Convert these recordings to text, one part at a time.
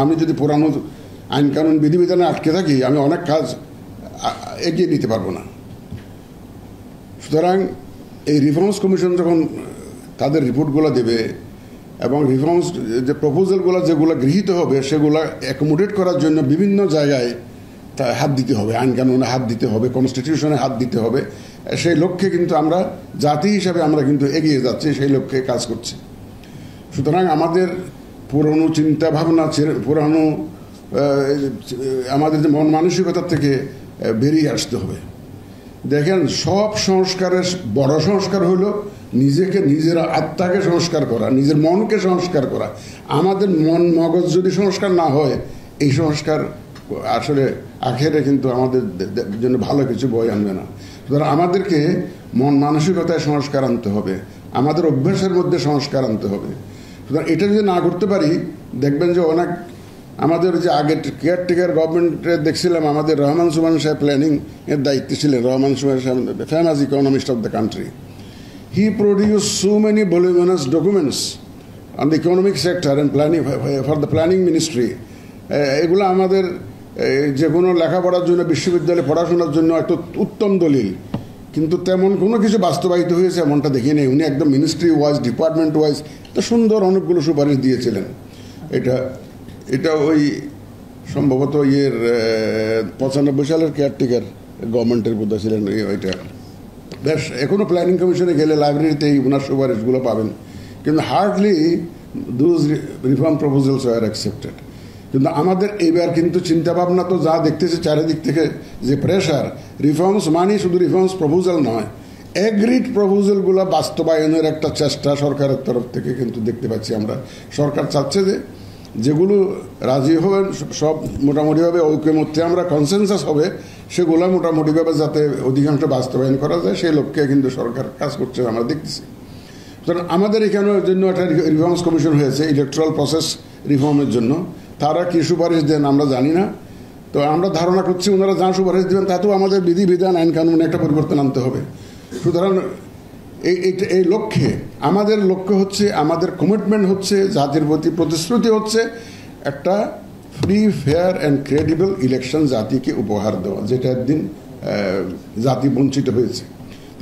আমি যদি পুরানো আইন কানুন বিধিবিধানে আটকে থাকি আমি অনেক কাজ এগিয়ে নিতে পারবো না। সুতরাং এই রিফর্মস কমিশন যখন তাদের রিপোর্টগুলো দেবে এবং রিফর্মস যে প্রপোজালগুলো যেগুলো গৃহীত হবে সেগুলো অ্যাকোমোডেট করার জন্য বিভিন্ন জায়গায় তা হাত দিতে হবে, আইন কানুনে হাত দিতে হবে, কনস্টিটিউশনে হাত দিতে হবে। সেই লক্ষ্যে কিন্তু আমরা জাতি হিসাবে আমরা কিন্তু এগিয়ে যাচ্ছি, সেই লক্ষ্যে কাজ করছি। সুতরাং আমাদের পুরনো চিন্তা ভাবনা, পুরানো আমাদের যে মন মানসিকতা থেকে বেরিয়ে আসতে হবে। দেখেন, সব সংস্কারের বড় সংস্কার হলো নিজেকে, নিজের আত্মাকে সংস্কার করা, নিজের মনকে সংস্কার করা। আমাদের মন মগজ যদি সংস্কার না হয়, এই সংস্কার আসলে আখেরে কিন্তু আমাদের জন্য ভালো কিছু বয়ে আনবে না। সুতরাং আমাদেরকে মন মানসিকতায় সংস্কার আনতে হবে, আমাদের অভ্যাসের মধ্যে সংস্কার আনতে হবে। সুতরাং এটা যদি না করতে পারি, দেখবেন যে অনেক আমাদের যে আগে কেয়ারটেকার গভর্নমেন্টে দেখছিলাম, আমাদের রহমান সুবহান সাহেব প্ল্যানিং এর দায়িত্বে ছিলেন। Rahman Subhan Saheb, famous economist of the country, he produce so many voluminous documents on the economic sector and planning for the planning ministry. এগুলো আমাদের যে কোনো লেখাপড়ার জন্য, বিশ্ববিদ্যালয়ে পড়াশোনার জন্য একটা উত্তম দলিল, কিন্তু তেমন কোনো কিছু বাস্তবায়িত হয়েছে এমনটা দেখি নেই। উনি একদম মিনিস্ট্রি ওয়াইজ, ডিপার্টমেন্ট ওয়াইজ তো সুন্দর অনেকগুলো সুপারিশ দিয়েছিলেন। এটা ওই সম্ভবত 95 সালের কেয়ারটেকার গভর্নমেন্টের বোধ ছিলেন ওইটা। বেশ, এখনও প্ল্যানিং কমিশনে গেলে লাইব্রেরিতে ওনার সুপারিশগুলো পাবেন, কিন্তু hardly those reform proposals are accepted. কিন্তু আমাদের এইবার কিন্তু চিন্তাভাবনা তো যা দেখতেছে চারিদিক থেকে যে প্রেশার, রিফর্মস মানে শুধু রিফর্মস প্রপোজাল নয়, এগ্রিড প্রপোজালগুলো বাস্তবায়নের একটা চেষ্টা সরকারের তরফ থেকে কিন্তু দেখতে পাচ্ছি আমরা। সরকার চাচ্ছে যে যেগুলো রাজি হবেন সব মোটামুটিভাবে ঐক্যমত্যে আমরা কনসেনসাস হবে, সেগুলো মোটামুটিভাবে যাতে অধিকাংশ বাস্তবায়ন করা যায় সেই লক্ষ্যে কিন্তু সরকার কাজ করছে আমরা দেখতেছি। সুতরাং আমাদের এখানের জন্য একটা রিফর্মস কমিশন হয়েছে ইলেকট্রাল প্রসেস রিফর্মের জন্য। তারা কি সুপারিশ দেন আমরা জানি না, তো আমরা ধারণা করছি ওনারা যা সুপারিশ দেবেন তাতেও আমাদের বিধিবিধান, আইন কানুনে একটা পরিবর্তন আনতে হবে। সুতরাং এই লক্ষ্যে আমাদের লক্ষ্য হচ্ছে, আমাদের কমিটমেন্ট হচ্ছে, জাতির প্রতি প্রতিশ্রুতি হচ্ছে একটা free, fair and credible election জাতিকে উপহার দেওয়া, যেটার দিন জাতি বঞ্চিত হয়েছে।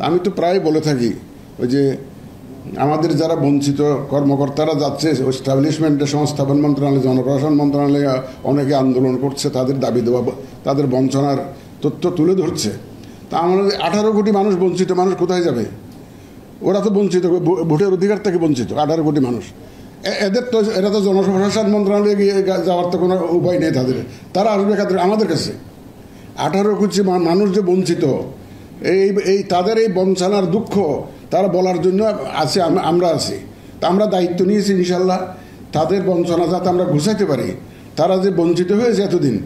আমি তো প্রায় বলে থাকি, ওই যে আমাদের যারা বঞ্চিত কর্মকর্তারা যাচ্ছে এস্টাবলিশমেন্টে, সংস্থাপন মন্ত্রণালয়, জনপ্রশাসন মন্ত্রণালয়ে অনেকে আন্দোলন করছে, তাদের দাবি দেওয়া, তাদের বঞ্চনার তথ্য তুলে ধরছে। তা আমাদের 18 কোটি মানুষ, বঞ্চিত মানুষ কোথায় যাবে? ওরা তো বঞ্চিত, ভোটের অধিকার থেকে বঞ্চিত 18 কোটি মানুষ। এরা তো জনপ্রশাসন মন্ত্রণালয়ে গিয়ে যাওয়ার তো কোনো উপায় নেই তাদের। তারা আসবে আমাদের কাছে। 18 কোটি মানুষ যে বঞ্চিত, তাদের এই বঞ্চনার দুঃখ তারা বলার জন্য আছে, আমরা আছি। তা আমরা দায়িত্ব নিয়েছি ইনশাল্লাহ তাদের বঞ্চনা যাতে আমরা ঘুষাইতে পারি। তারা যে বঞ্চিত হয়েছে এতদিন,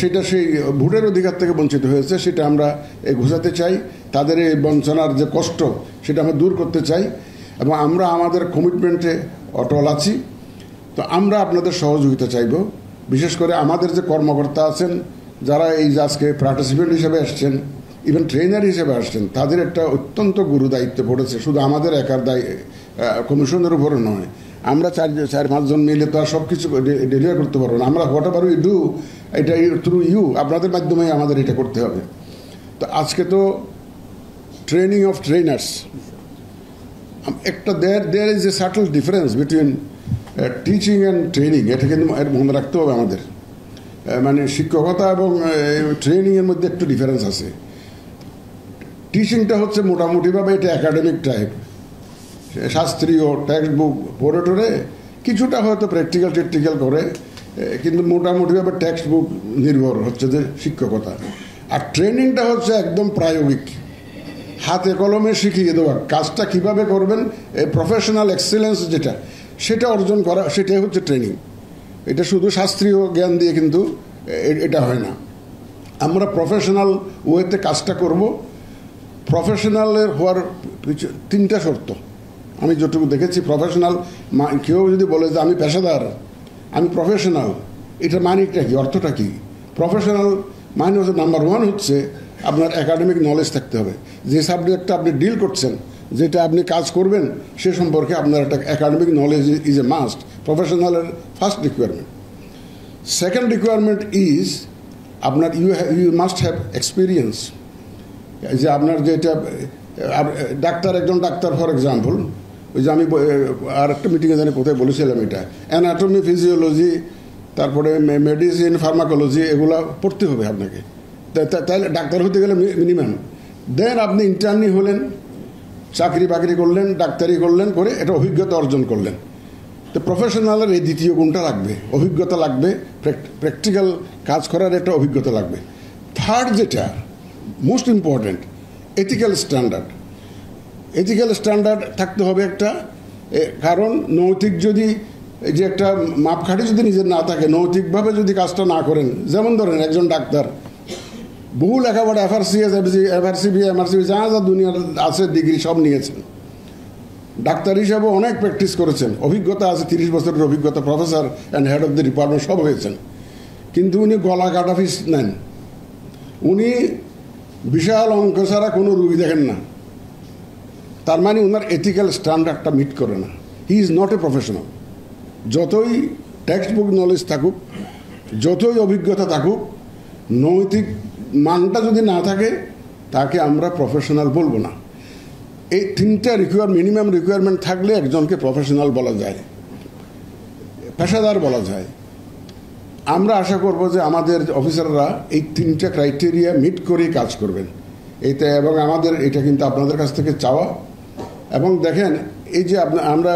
সেটা সেই ভোটের অধিকার থেকে বঞ্চিত হয়েছে, সেটা আমরা ঘুষাতে চাই। তাদের এই বঞ্চনার যে কষ্ট, সেটা আমরা দূর করতে চাই এবং আমরা আমাদের কমিটমেন্টে অটল আছি। তো আমরা আপনাদের সহযোগিতা চাইব। বিশেষ করে আমাদের যে কর্মকর্তা আছেন, যারা এই আজকে পার্টিসিপেন্ট হিসেবে আসছেন, ইভেন ট্রেনার হিসেবে আসছেন, তাদের একটা অত্যন্ত গুরু দায়িত্ব পড়েছে। শুধু আমাদের একার কমিশনের উপরে নয়, আমরা 4-5 জন মিলে তো আর সব কিছু ডেলিভার করতে পারবো না। আমরা হোয়াট এভার উই ডু, এটা থ্রু ইউ, আপনাদের মাধ্যমে আমাদের এটা করতে হবে। তো আজকে তো ট্রেনিং অফ ট্রেনার্স, একটা there is a subtle difference between teaching and training. এটা কিন্তু মনে রাখতে হবে আমাদের। মানে শিক্ষকতা এবং ট্রেনিংয়ের মধ্যে একটু ডিফারেন্স আছে। টিচিংটা হচ্ছে মোটামুটিভাবে এটা একাডেমিক টাইপ, শাস্ত্রীয় টেক্সট বুক পড়ে টোরে, কিছুটা হয়তো প্র্যাকটিক্যাল করে, কিন্তু মোটামুটিভাবে টেক্সট বুক নির্ভর হচ্ছে যে শিক্ষকতা। আর ট্রেনিংটা হচ্ছে একদম প্রায়োগিক, হাতে কলমে শিখিয়ে দেওয়া, কাজটা কিভাবে করবেন, প্রফেশনাল এক্সেলেন্স যেটা, সেটা অর্জন করা, সেটাই হচ্ছে ট্রেনিং। এটা শুধু শাস্ত্রীয় জ্ঞান দিয়ে কিন্তু এটা হয় না। আমরা প্রফেশনাল ওয়েতে কাজটা করব। প্রফেশনালের হওয়ার 3টা শর্ত আমি যতটুকু দেখেছি। প্রফেশনাল, কেউ যদি বলে যে আমি পেশাদার, আমি প্রফেশনাল, এটা মানেটা কি, অর্থটা কি? প্রফেশনাল মানে হচ্ছে নাম্বার 1 হচ্ছে আপনার একাডেমিক নলেজ থাকতে হবে। যে সাবজেক্টটা আপনি ডিল করছেন, যেটা আপনি কাজ করবেন, সে সম্পর্কে আপনার একটা academic knowledge is a must, প্রফেশনালের first requirement. Second requirement is আপনার ইউ মাস্ট হ্যাভ এক্সপিরিয়েন্স। যে আপনার যেটা একজন ডাক্তার ফর এক্সাম্পল, ওই যে আমি আর একটা মিটিংয়ে জানি কোথায় বলেছিলাম, এটা অ্যানাটমি, ফিজিওলজি, তারপরে মেডিসিন, ফার্মাকোলজি, এগুলো পড়তে হবে আপনাকে। তাহলে ডাক্তার হতে গেলে মিনিমাম। দেন আপনি ইন্টার্নি হলেন, চাকরি বাকরি করলেন, ডাক্তারি করলেন, করে এটা অভিজ্ঞতা অর্জন করলেন। তো প্রফেশনালের এই দ্বিতীয় গুণটা লাগবে, অভিজ্ঞতা লাগবে, প্র্যাকটিক্যাল কাজ করার একটা অভিজ্ঞতা লাগবে। থার্ড যেটা most important, ethical standard. Ethical standard থাকতে হবে একটা, কারণ নৈতিক যদি এই যে একটা মাপকাঠি যদি নিজের না থাকে, নৈতিকভাবে যদি কাজটা না করেন, যেমন ধরেন একজন ডাক্তার বহু লেখাপড়া এফআরসিবি, এমআরসিবি, যা যা দুনিয়ার আছে ডিগ্রি সব নিয়েছেন, ডাক্তার হিসাবে অনেক প্র্যাকটিস করেছেন, অভিজ্ঞতা আছে, 30 বছরের অভিজ্ঞতা, professor and head of the department সব হয়েছেন, কিন্তু উনি গলা কাটা ফিস নেন। উনি বিশাল অঙ্ক ছাড়া কোনো রুগী দেখেন না। তার মানে ওনার এথিক্যাল স্ট্যান্ডার্ডটা মিট করে না। He is not a professional. যতই টেক্সট বুক নলেজ থাকুক, যতই অভিজ্ঞতা থাকুক, নৈতিক মানটা যদি না থাকে, তাকে আমরা প্রফেশনাল বলবো না। এই তিনটা মিনিমাম রিকোয়ারমেন্ট থাকলে একজনকে প্রফেশনাল বলা যায়, পেশাদার বলা যায়। আমরা আশা করব যে আমাদের অফিসাররা এই তিনটা ক্রাইটেরিয়া মিট করেই কাজ করবেন এইটা, এবং আমাদের এটা কিন্তু আপনাদের কাছ থেকে চাওয়া। এবং দেখেন, এই যে আমরা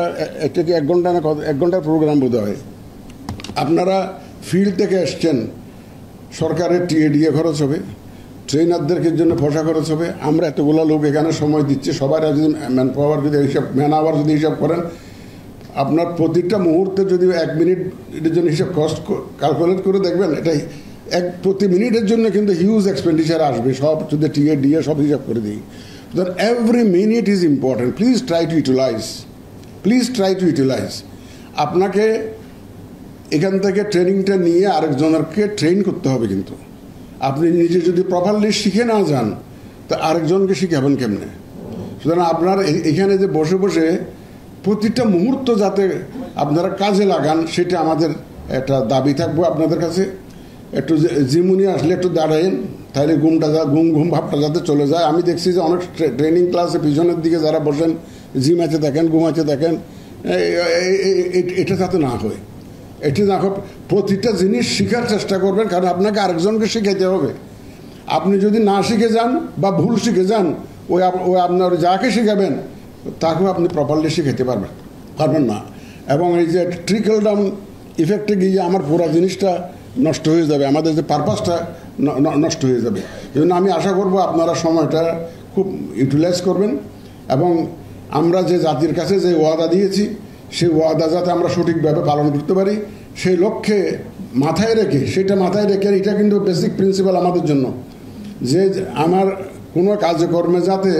এটাকে 1 ঘন্টা না 1 ঘন্টার প্রোগ্রাম বোধ হয়, আপনারা ফিল্ড থেকে এসছেন, সরকারের টিএডিএ খরচ হবে, ট্রেনারদেরকে জন্য পয়সা খরচ হবে, আমরা এতগুলো লোক এখানে সময় দিচ্ছি, সবার যদি ম্যান পাওয়ার যদি ম্যান আওয়ার যদি হিসাব করেন, আপনার প্রতিটা মুহূর্তে যদি 1 মিনিটের জন্য হিসাব কস্ট ক্যালকুলেট করে দেখবেন, এটাই প্রতি মিনিটের জন্য কিন্তু হিউজ এক্সপেন্ডিচার আসবে, সব যদি টিএডিএ সব হিসাব করে দিই। Every minute is important. Please try to utilise. আপনাকে এখান থেকে ট্রেনিংটা নিয়ে আরেকজনকে ট্রেন করতে হবে, কিন্তু আপনি নিজে যদি প্রপারলি শিখে না যান, তা আরেকজনকে শিখাবেন কেমনে? সুতরাং আপনার এখানে যে বসে বসে প্রতিটা মুহূর্ত যাতে আপনারা কাজে লাগান, সেটা আমাদের একটা দাবি থাকবো আপনাদের কাছে। একটু জিমুনি আসলে একটু দাঁড়ায়েন, তাহলে ঘুম ভাবটা যাতে চলে যায়। আমি দেখছি যে অনেক ট্রেনিং ক্লাসে পিছনের দিকে যারা বসেন, জিম আছে দেখেন, ঘুমাচ্ছে দেখেন, এটা যাতে না হয়। এটি না হোক, প্রতিটা জিনিস শেখার চেষ্টা করবেন, কারণ আপনাকে আরেকজনকে শিখাইতে হবে। আপনি যদি না শিখে যান বা ভুল শিখে যান, ওই আপনার যাকে শিখাবেন তাকেও আপনি প্রপারলি শিখাইতে পারবেন না। এবং এই যে ট্রিকল ডাউন ইফেক্টে গিয়ে আমার পুরো জিনিসটা নষ্ট হয়ে যাবে, আমাদের যে পারপাসটা নষ্ট হয়ে যাবে। এই জন্য আমি আশা করব আপনারা সময়টা খুব ইউটিলাইজ করবেন, এবং আমরা যে জাতির কাছে যে ওয়াদা দিয়েছি, সেই ওয়াদা যাতে আমরা সঠিকভাবে পালন করতে পারি, সেই লক্ষ্যে মাথায় রেখে এটা কিন্তু বেসিক প্রিন্সিপাল আমাদের জন্য, যে আমার কোনো কাজকর্মে যাতে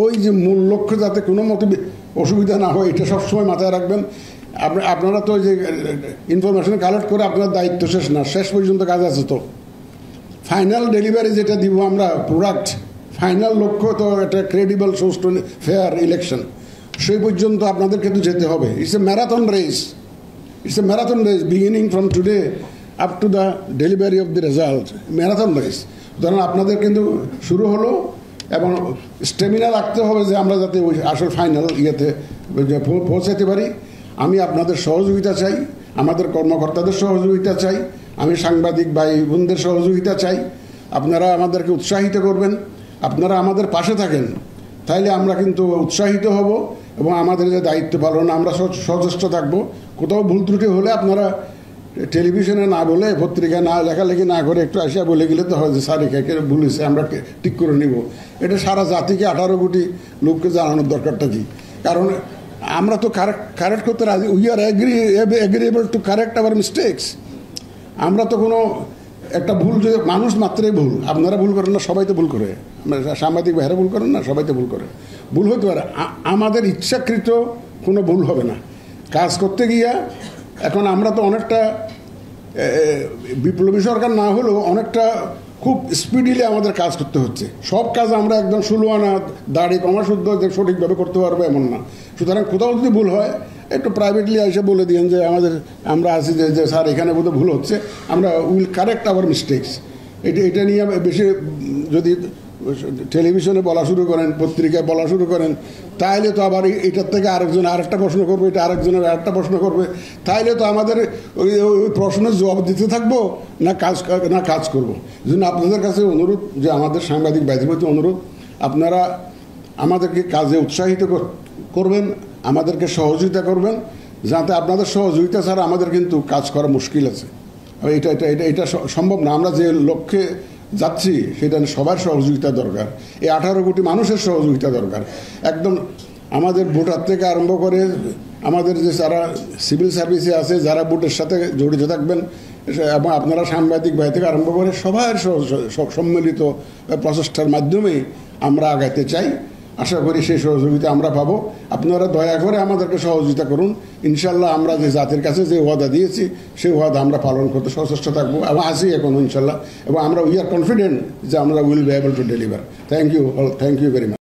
ওই যে মূল লক্ষ্য যাতে কোনো মতো অসুবিধা না হয়, এটা সবসময় মাথায় রাখবেন। আপনারা তো যে ইনফরমেশন কালেক্ট করে আপনার দায়িত্ব শেষ না, শেষ পর্যন্ত কাজ আছে। তো ফাইনাল ডেলিভারি যেটা দিব আমরা, প্রোডাক্ট, ফাইনাল লক্ষ্য তো একটা ক্রেডিবল, সুষ্ঠু, ফেয়ার ইলেকশন, সেই পর্যন্ত আপনাদেরকে তো যেতে হবে। It's a marathon race beginning from today up to the delivery of the result, marathon race. ধরুন আপনাদের কিন্তু শুরু হলো, এবং স্টেমিনা রাখতে হবে যে আমরা যাতে ওই আসল ফাইনাল ইয়েতে পৌঁছাতে পারি। আমি আপনাদের সহযোগিতা চাই, আমাদের কর্মকর্তাদের সহযোগিতা চাই, আমি সাংবাদিক ভাই বোনদের সহযোগিতা চাই। আপনারা আমাদেরকে উৎসাহিত করবেন, আপনারা আমাদের পাশে থাকেন, তাইলে আমরা কিন্তু উৎসাহিত হব, এবং আমাদের যে দায়িত্ব পালন আমরা সচেষ্ট থাকবো। কোথাও ভুল ত্রুটি হলে আপনারা টেলিভিশনে না বলে, পত্রিকায় না লেখালেখি না করে একটু আসিয়া বলে গেলে তো হয় যে স্যার একে ভুল হয়েছে, আমরা ঠিক করে নিব। এটা সারা জাতিকে, 18 কোটি লোককে জানানোর দরকারটা কি? কারণ আমরা তো কারেক্ট করতে রাজি, we are agreeable to correct our mistakes. আমরা তো কোনো একটা ভুল, যে মানুষ মাত্রই ভুল, আপনারা ভুল করেন না, সবাই তো ভুল করে, সাংবাদিক ভাইরা ভুল করেন না, সবাই তো ভুল করে, ভুল হতে পারে। আমাদের ইচ্ছাকৃত কোনো ভুল হবে না কাজ করতে গিয়া। এখন আমরা তো অনেকটা বিপ্লবী সরকার না হলেও অনেকটা খুব স্পিডিলি আমাদের কাজ করতে হচ্ছে। সব কাজ আমরা একদম 16 আনা দাড়ি কমা শুদ্ধ সঠিকভাবে করতে পারবো এমন না। সুতরাং কোথাও যদি ভুল হয়, একটু প্রাইভেটলি এসে বলে দিন যে আমরা আছি যে স্যার এখানে বোধহয় ভুল হচ্ছে, আমরা উইল কারেক্ট আওয়ার মিস্টেকস। এটা নিয়ে বেশি যদি টেলিভিশনে বলা শুরু করেন, পত্রিকায় বলা শুরু করেন, তাহলে তো আবার এটার থেকে আরেকজন আরেকটা প্রশ্ন করবে, এটা আরেকজনের আরেকটা প্রশ্ন করবে, তাহলে তো আমাদের ওই প্রশ্নের জবাব দিতে থাকবো না কাজ করবো। এই জন্য আপনাদের কাছে অনুরোধ, যে আমাদের সাংবাদিক ভাইদের প্রতি অনুরোধ, আপনারা আমাদেরকে কাজে উৎসাহিত করবেন, আমাদেরকে সহযোগিতা করবেন, যাতে আপনাদের সহযোগিতা ছাড়া আমাদের কিন্তু কাজ করা মুশকিল আছে। এটা সম্ভব না। আমরা যে লক্ষ্যে যাচ্ছি সেটা সবার সহযোগিতা দরকার, এই 18 কোটি মানুষের সহযোগিতা দরকার। একদম আমাদের ভোটার থেকে আরম্ভ করে আমাদের যে যারা সিভিল সার্ভিসে আছে, যারা ভোটের সাথে জড়িত থাকবেন, এবং আপনারা সাংবাদিক ভাই থেকে আরম্ভ করে সবার সম্মিলিত প্রচেষ্টার মাধ্যমেই আমরা আগাইতে চাই। আশা করি সেই সহযোগিতা আমরা পাবো। আপনারা দয়া করে আমাদেরকে সহযোগিতা করুন। ইনশাল্লাহ আমরা যে জাতির কাছে যে ওয়াদা দিয়েছি সেই ওয়াদা আমরা পালন করতে সচেষ্ট থাকবো, এবং আছি এখন ইনশাল্লাহ, এবং আমরা উই আর কনফিডেন্ট যে আমরা will be able to deliver. Thank you very much.